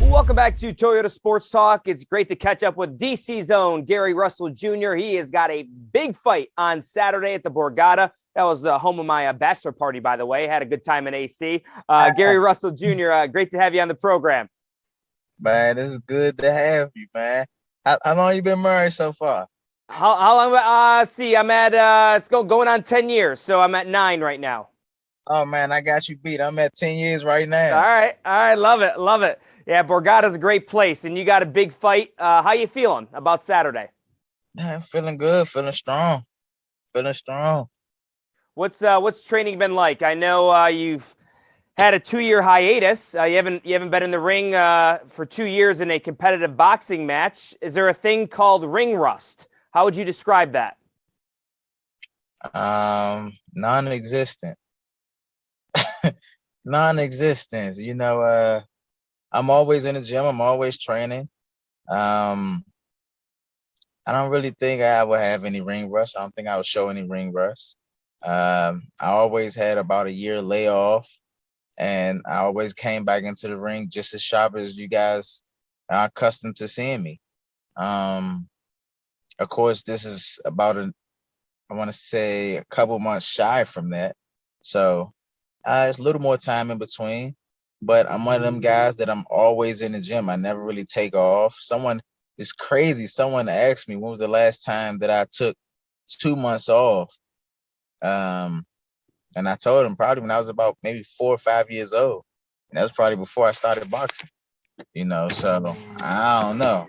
Welcome back to Toyota Sports Talk. It's great to catch up with DC's own Gary Russell Jr. He has got a big fight on Saturday at the Borgata. That was the home of my bachelor party, by the way. Had a good time in AC. Gary Russell Jr., great to have you on the program. Man, it's good to have you, man. How long you been married so far? How long? I'm at, it's going on 10 years, so I'm at 9 right now. Oh, man, I got you beat. I'm at 10 years right All now. right, love it. Yeah, Borgata's a great place, and you got a big fight. How you feeling about Saturday? Man, feeling good, feeling strong, feeling strong. What's training been like? I know you've had a 2-year hiatus. You haven't been in the ring for 2 years in a competitive boxing match. Is there a thing called ring rust? How would you describe that? Non-existent. Non-existence. I'm always in the gym. I'm always training. Um, I don't really think I would have any ring rust. I don't think I would show any ring rust. I always had about a year layoff, and I always came back into the ring just as sharp as you guys are accustomed to seeing me. Um, of course, this is about I want to say a couple months shy from that. So it's a little more time in between, but I'm one of them guys that I'm always in the gym. I never really take off. It's crazy. Someone asked me when was the last time that I took 2 months off. Um, and I told him probably when I was about maybe 4 or 5 years old. And that was probably before I started boxing, so I don't know.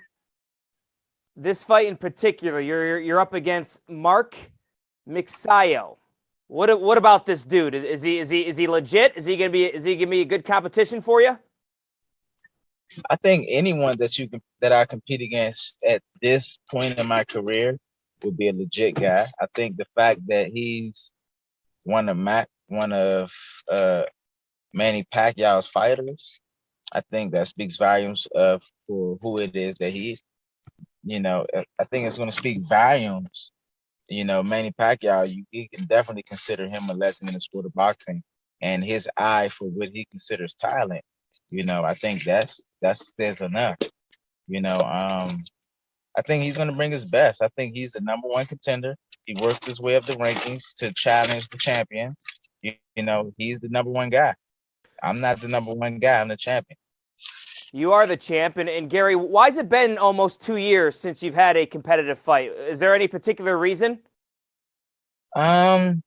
This fight in particular, you're up against Mark Magsayo. What about this dude? Is he legit? Is he gonna be a good competition for you? I think anyone that I compete against at this point in my career would be a legit guy. I think the fact that he's one of Manny Pacquiao's fighters, I think that speaks volumes of for who it is that he is. I think it's going to speak volumes. Manny Pacquiao, you can definitely consider him a legend in the sport of boxing, and his eye for what he considers talent. I think that says enough. I think he's going to bring his best. I think he's the number one contender. He worked his way up the rankings to challenge the champion. He's the number one guy. I'm not the number one guy. I'm the champion. You are the champ. And Gary, why has it been almost 2 years since you've had a competitive fight? Is there any particular reason? Um,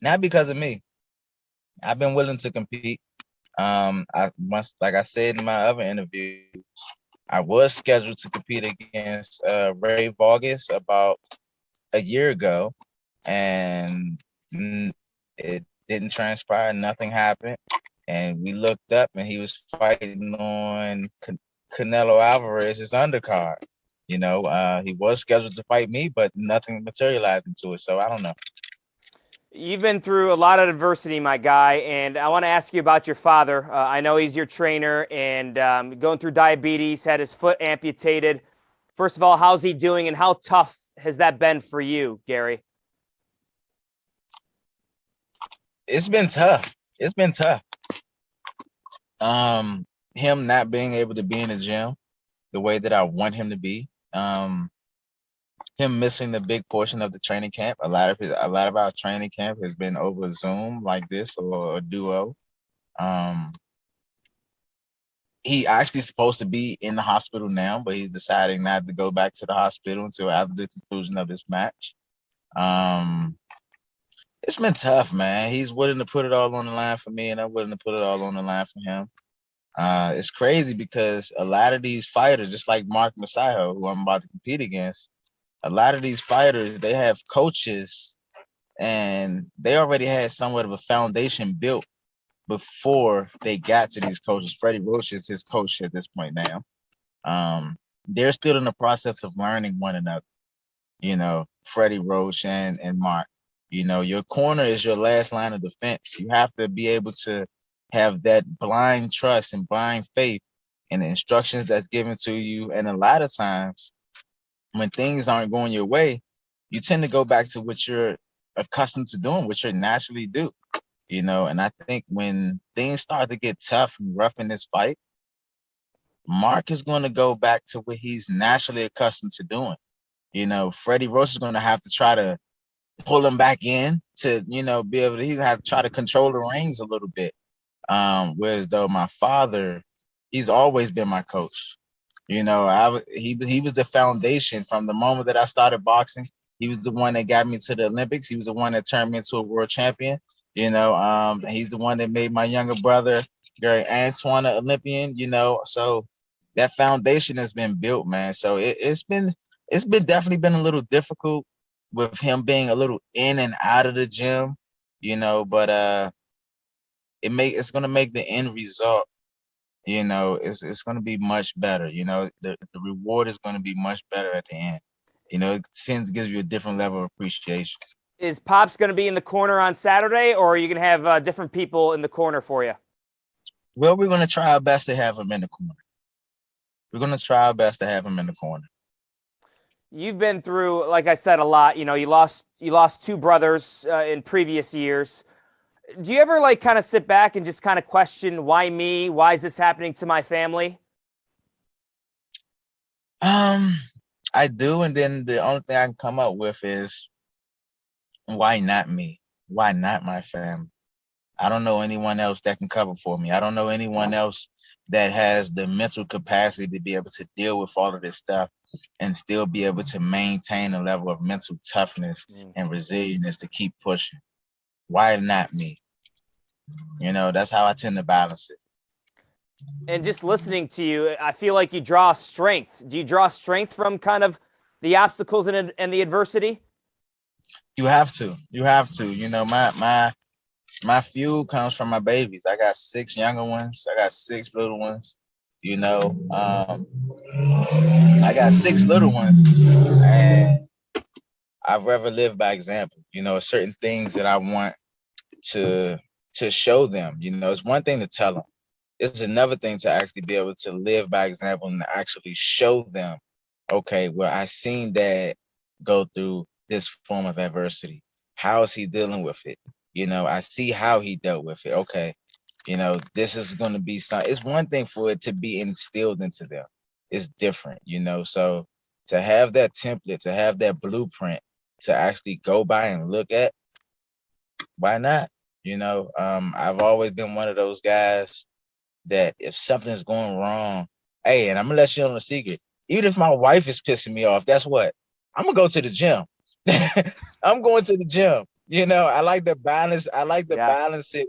Not because of me. I've been willing to compete. Like I said in my other interview, I was scheduled to compete against Ray Vargas about a year ago, and it didn't transpire. Nothing happened, and we looked up, and he was fighting on Canelo Alvarez's undercard. He was scheduled to fight me, but nothing materialized into it. So I don't know. You've been through a lot of adversity, my guy, and I want to ask you about your father. I know he's your trainer and going through diabetes, had his foot amputated. First of all, how's he doing, and how tough has that been for you, Gary? It's been tough. It's been tough. Him not being able to be in the gym the way that I want him to be. Him missing the big portion of the training camp. A lot of our training camp has been over Zoom like this or a duo. He actually supposed to be in the hospital now, but he's deciding not to go back to the hospital until after the conclusion of this match. It's been tough, man. He's willing to put it all on the line for me, and I'm willing to put it all on the line for him. It's crazy because a lot of these fighters, just like Mark Magsayo, who I'm about to compete against, a lot of these fighters, they have coaches and they already had somewhat of a foundation built before they got to these coaches. Freddie Roach is his coach at this point now. They're still in the process of learning one another, Freddie Roach and Mark. Your corner is your last line of defense. You have to be able to have that blind trust and blind faith in the instructions that's given to you. And a lot of times, when things aren't going your way, you tend to go back to what you're accustomed to doing, what you naturally do, and I think when things start to get tough and rough in this fight, Mark is going to go back to what he's naturally accustomed to doing. Freddie Roach is going to have to try to pull him back in to, be able to, he's going to have to try to control the reins a little bit. Whereas though my father, he's always been my coach. He was the foundation from the moment that I started boxing. He was the one that got me to the Olympics. He was the one that turned me into a world champion. He's the one that made my younger brother, Gary Antoine, an Olympian. So that foundation has been built, man. So it's been definitely been a little difficult with him being a little in and out of the gym, but it's gonna make the end result, it's gonna be much better. The reward is gonna be much better at the end. It gives you a different level of appreciation. Is Pops going to be in the corner on Saturday, or are you going to have different people in the corner for you? Well, we're gonna try our best to have him in the corner. We're gonna try our best to have him in the corner. You've been through, like I said, a lot. You lost two brothers in previous years. Do you ever kind of sit back and just kind of question, why me? Why is this happening to my family? I do, and then the only thing I can come up with is, why not me? Why not my family? I don't know anyone else that can cover for me. I don't know anyone else that has the mental capacity to be able to deal with all of this stuff and still be able to maintain a level of mental toughness and resilience to keep pushing. Why not me? That's how I tend to balance it. And just listening to you, I feel like you draw strength. Do you draw strength from kind of the obstacles and the adversity? You have to. My fuel comes from my babies. I got 6 younger ones. I got 6 little ones. I got 6 little ones, and I'd rather live by example. Certain things that I want to show them. It's one thing to tell them. It's another thing to actually be able to live by example and actually show them, okay, well, I seen Dad go through this form of adversity. How is he dealing with it? I see how he dealt with it. Okay, this is going to be it's one thing for it to be instilled into them. It's different, so to have that template, to have that blueprint to actually go by and look at, why not? I've always been one of those guys that if something's going wrong, hey, and I'm gonna let you know a secret. Even if my wife is pissing me off, guess what? I'm gonna go to the gym. I'm going to the gym. I like to balance. I like to balance it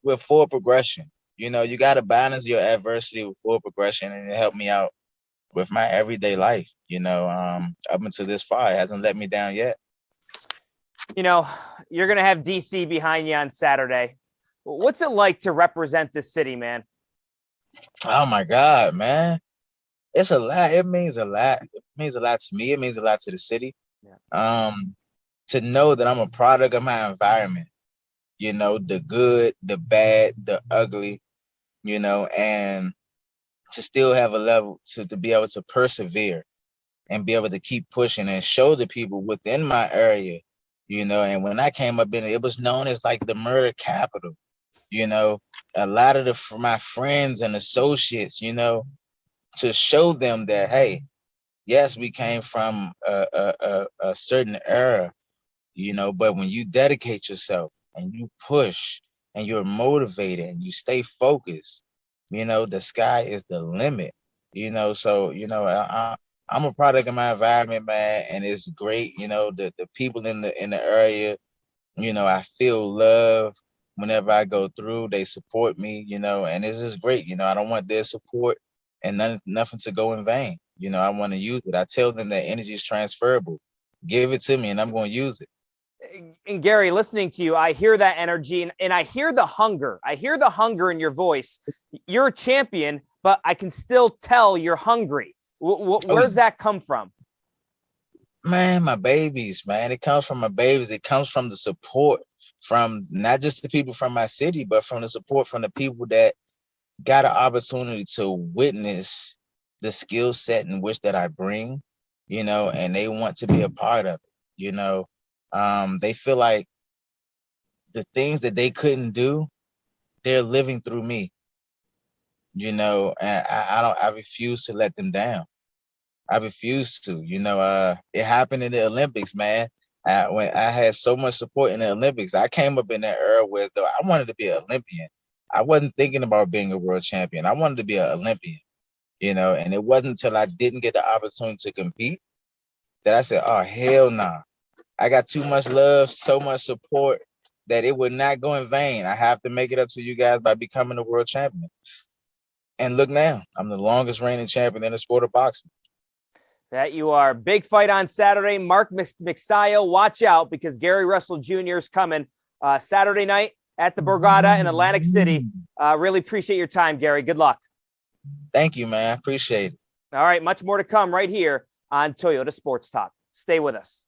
with forward progression. You got to balance your adversity with forward progression, and it helped me out with my everyday life. Up until this far, it hasn't let me down yet. You're gonna have DC behind you on Saturday. What's it like to represent this city, man? Oh my God, man. It's a lot. It means a lot. It means a lot to me. It means a lot to the city. Yeah. To know that I'm a product of my environment, the good, the bad, the ugly, and to still have a level to be able to persevere and be able to keep pushing and show the people within my area, and when I came up in it, it was known as like the murder capital. A lot of my friends and associates, to show them that, hey, yes, we came from a certain era, but when you dedicate yourself and you push and you're motivated and you stay focused, the sky is the limit. So I'm a product of my environment, man, and it's great. The people in the area, I feel love whenever I go through. They support me, and it's just great. I don't want their support and nothing to go in vain. I want to use it. I tell them that energy is transferable. Give it to me, and I'm going to use it. And Gary, listening to you, I hear that energy and I hear the hunger. I hear the hunger in your voice. You're a champion, but I can still tell you're hungry. Where's that come from? Man, my babies, man. It comes from my babies. It comes from the support from not just the people from my city, but from the support from the people that got an opportunity to witness the skill set in which that I bring, and they want to be a part of it. They feel like the things that they couldn't do, they're living through me. and I refuse to let them down. I refuse to. It happened in the Olympics, man. When I had so much support in the Olympics, I came up in that era where though I wanted to be an Olympian. I wasn't thinking about being a world champion. I wanted to be an Olympian, and it wasn't until I didn't get the opportunity to compete that I said, oh, hell nah. I got too much love, so much support that it would not go in vain. I have to make it up to you guys by becoming a world champion. And look now, I'm the longest reigning champion in the sport of boxing. That you are. Big fight on Saturday. Mark Magsayo, watch out because Gary Russell Jr. is coming Saturday night at the Borgata in Atlantic City. Really appreciate your time, Gary. Good luck. Thank you, man. I appreciate it. All right. Much more to come right here on Toyota Sports Talk. Stay with us.